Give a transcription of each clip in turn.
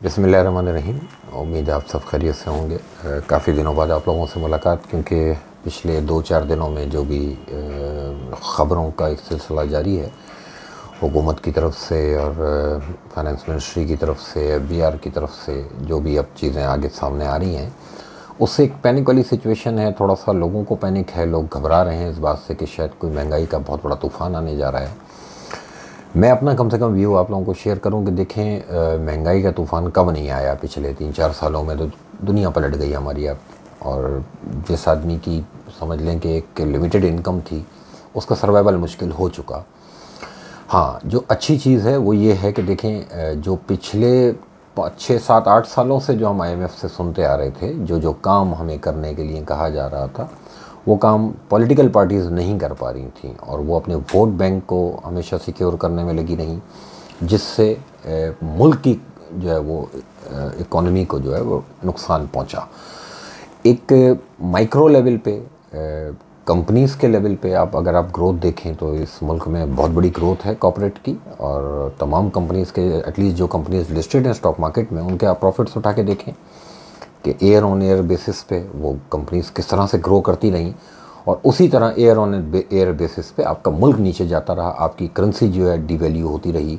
बिस्मिल्लाहिर्रहमानिर्रहीम। उम्मीद है आप सब खैरियत से होंगे। काफ़ी दिनों बाद आप लोगों से मुलाकात, क्योंकि पिछले 2-4 दिनों में जो भी ख़बरों का एक सिलसिला जारी है हुकूमत की तरफ से और फाइनेंस मिनिस्ट्री की तरफ से, FBR की तरफ से, जो भी अब चीज़ें आगे सामने आ रही हैं, उससे एक पैनिक वाली सिचुएशन है। थोड़ा सा लोगों को पैनिक है, लोग घबरा रहे हैं इस बात से कि शायद कोई महंगाई का बहुत बड़ा तूफ़ान आने जा रहा है। मैं अपना कम से कम व्यू आप लोगों को शेयर करूं कि देखें, महंगाई का तूफ़ान कब नहीं आया। पिछले 3-4 सालों में तो दुनिया पलट गई हमारी अब। और जिस आदमी की समझ लें कि एक लिमिटेड इनकम थी, उसका सर्वाइवल मुश्किल हो चुका। हाँ, जो अच्छी चीज़ है वो ये है कि देखें, जो पिछले 6-7-8 सालों से जो हम IMF से सुनते आ रहे थे, जो काम हमें करने के लिए कहा जा रहा था, वो काम पॉलिटिकल पार्टीज़ नहीं कर पा रही थी और वो अपने वोट बैंक को हमेशा सिक्योर करने में लगी रहीं, जिससे मुल्क की जो है वो इकोनॉमी को जो है वो नुकसान पहुंचा। एक माइक्रो लेवल पे, कंपनीज़ के लेवल पे अगर आप ग्रोथ देखें तो इस मुल्क में बहुत बड़ी ग्रोथ है कॉर्पोरेट की। और तमाम कंपनीज़ के, एटलीस्ट जो कंपनीज़ लिस्टेड हैं स्टॉक मार्केट में, उनके आप प्रॉफिट्स उठा के देखें कि ईयर ऑन ईयर बेसिस पे वो कंपनीज़ किस तरह से ग्रो करती रहीं, और उसी तरह ईयर ऑन ईयर बेसिस पे आपका मुल्क नीचे जाता रहा, आपकी करेंसी जो है डिवैल्यू होती रही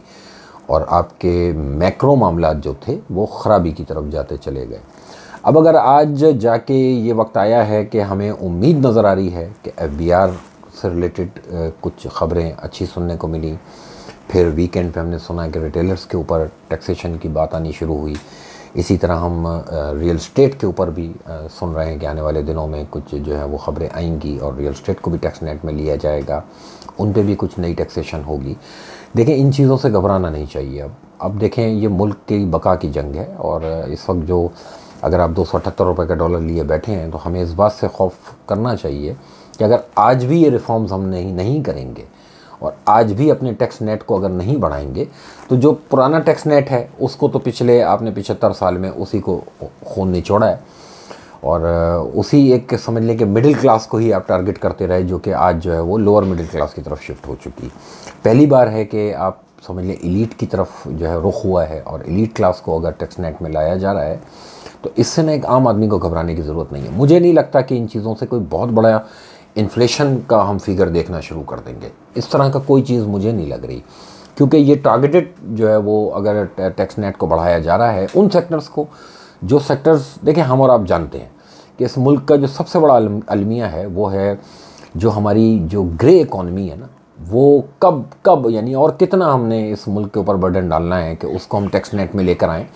और आपके मैक्रो मामलात जो थे वो ख़राबी की तरफ जाते चले गए। अब अगर आज जाके ये वक्त आया है कि हमें उम्मीद नज़र आ रही है कि FBR से रिलेटेड कुछ ख़बरें अच्छी सुनने को मिली। फिर वीकेंड पे हमने सुना कि रिटेलर्स के ऊपर टैक्सेशन की बात आनी शुरू हुई। इसी तरह हम रियल स्टेट के ऊपर भी सुन रहे हैं कि आने वाले दिनों में कुछ जो है वो ख़बरें आएंगी और रियल स्टेट को भी टैक्स नेट में लिया जाएगा, उन पे भी कुछ नई टैक्सेशन होगी। देखें, इन चीज़ों से घबराना नहीं चाहिए। अब देखें, ये मुल्क की बका की जंग है और इस वक्त जो अगर आप 278 रुपये का डॉलर लिए बैठे हैं, तो हमें इस बात से खौफ करना चाहिए कि अगर आज भी ये रिफॉर्म्स हम नहीं करेंगे और आज भी अपने टैक्स नेट को अगर नहीं बढ़ाएंगे, तो जो पुराना टैक्स नेट है उसको तो पिछले आपने 75 साल में उसी को खून निचोड़ा है और उसी एक समझ लें कि मिडिल क्लास को ही आप टारगेट करते रहे, जो कि आज जो है वो लोअर मिडिल क्लास की तरफ शिफ्ट हो चुकी। पहली बार है कि आप समझ लें एलीट की तरफ जो है रुख हुआ है और एलीट क्लास को अगर टैक्स नेट में लाया जा रहा है, तो इससे ना एक आम आदमी को घबराने की ज़रूरत नहीं है। मुझे नहीं लगता कि इन चीज़ों से कोई बहुत बड़ा इन्फ्लेशन का हम फिगर देखना शुरू कर देंगे। इस तरह का कोई चीज़ मुझे नहीं लग रही, क्योंकि ये टारगेटेड जो है वो अगर टैक्स नेट को बढ़ाया जा रहा है उन सेक्टर्स को, जो सेक्टर्स देखें हम और आप जानते हैं कि इस मुल्क का जो सबसे बड़ा अलमिया है वो है जो हमारी जो ग्रे इकॉनमी है ना, वो कब यानी और कितना हमने इस मुल्क के ऊपर बर्डन डालना है कि उसको हम टैक्स नेट में लेकर आएँ।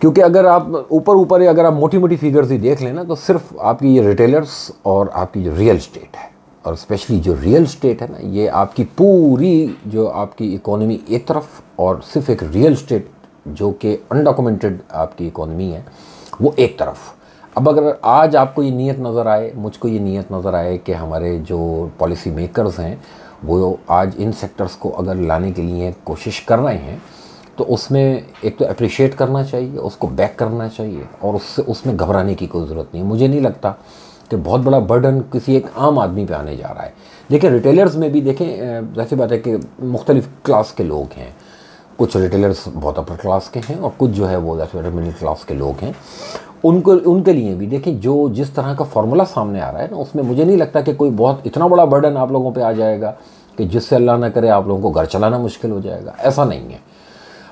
क्योंकि अगर आप ऊपर अगर आप मोटी फिगर्स ही देख लेना, तो सिर्फ आपकी ये रिटेलर्स और आपकी जो रियल स्टेट है, और स्पेशली जो रियल स्टेट है ना, ये आपकी पूरी जो आपकी इकोनॉमी एक तरफ, और सिर्फ एक रियल स्टेट जो कि अनडॉक्यूमेंटेड आपकी इकोनॉमी है वो एक तरफ। अब अगर आज आपको ये नीयत नज़र आए, मुझको ये नीयत नज़र आए कि हमारे जो पॉलिसी मेकर्स हैं वो आज इन सेक्टर्स को अगर लाने के लिए कोशिश कर रहे हैं, तो उसमें एक तो अप्रिशिएट करना चाहिए, उसको बैक करना चाहिए, और उसमें घबराने की कोई ज़रूरत नहीं है। मुझे नहीं लगता कि बहुत बड़ा बर्डन किसी एक आम आदमी पे आने जा रहा है। देखिए, रिटेलर्स में भी देखें, ऐसी बात है कि मुख्तलिफ़ क्लास के लोग हैं। कुछ रिटेलर्स बहुत अपर क्लास के हैं और कुछ जो है वो जैसे मिडिल क्लास के लोग हैं। उनके लिए भी देखें, जो जिस तरह का फार्मूला सामने आ रहा है ना, उसमें मुझे नहीं लगता कि कोई बहुत इतना बड़ा बर्डन आप लोगों पर आ जाएगा कि जिससे अल्लाह ना करे आप लोगों को घर चलाना मुश्किल हो जाएगा। ऐसा नहीं है।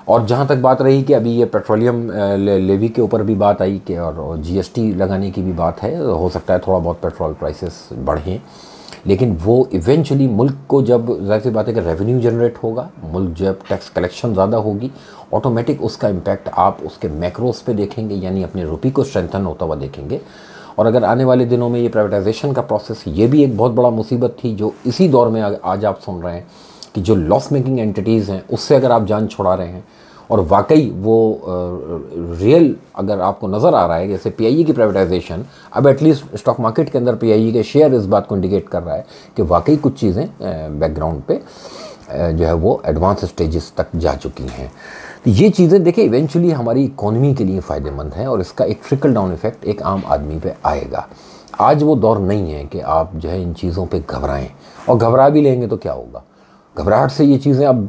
और जहाँ तक बात रही कि अभी ये पेट्रोलियम लेवी के ऊपर भी बात आई कि और GST लगाने की भी बात है, हो सकता है थोड़ा बहुत पेट्रोल प्राइसेस बढ़ें, लेकिन वो इवेंचुअली मुल्क को जब ज़ाहिर सी बात है कि रेवेन्यू जनरेट होगा, मुल्क जब टैक्स कलेक्शन ज़्यादा होगी, ऑटोमेटिक उसका इम्पैक्ट आप उसके मैक्रोस पे देखेंगे, यानी अपने रुपये को स्ट्रेंथन होता हुआ देखेंगे। और अगर आने वाले दिनों में ये प्राइवेटाइजेशन का प्रोसेस, ये भी एक बहुत बड़ा मुसीबत थी जो इसी दौर में आज आप सुन रहे हैं कि जो लॉस मेकिंग एंटिटीज़ हैं उससे अगर आप जान छुड़ा रहे हैं और वाकई वो रियल अगर आपको नज़र आ रहा है, जैसे PIE की प्राइवेटाइजेशन, अब एटलीस्ट स्टॉक मार्केट के अंदर PIE के शेयर इस बात को इंडिकेट कर रहा है कि वाकई कुछ चीज़ें बैकग्राउंड पे जो है वो एडवांस स्टेजेस तक जा चुकी हैं। तो ये चीज़ें देखिए इवेंचुअली हमारी इकोनॉमी के लिए फ़ायदेमंद हैं और इसका एक ट्रिकल डाउन इफ़ेक्ट एक आम आदमी पे आएगा। आज वो दौर नहीं है कि आप जो है इन चीज़ों पे घबराएं, और घबरा भी लेंगे तो क्या होगा। घबराहट से ये चीज़ें अब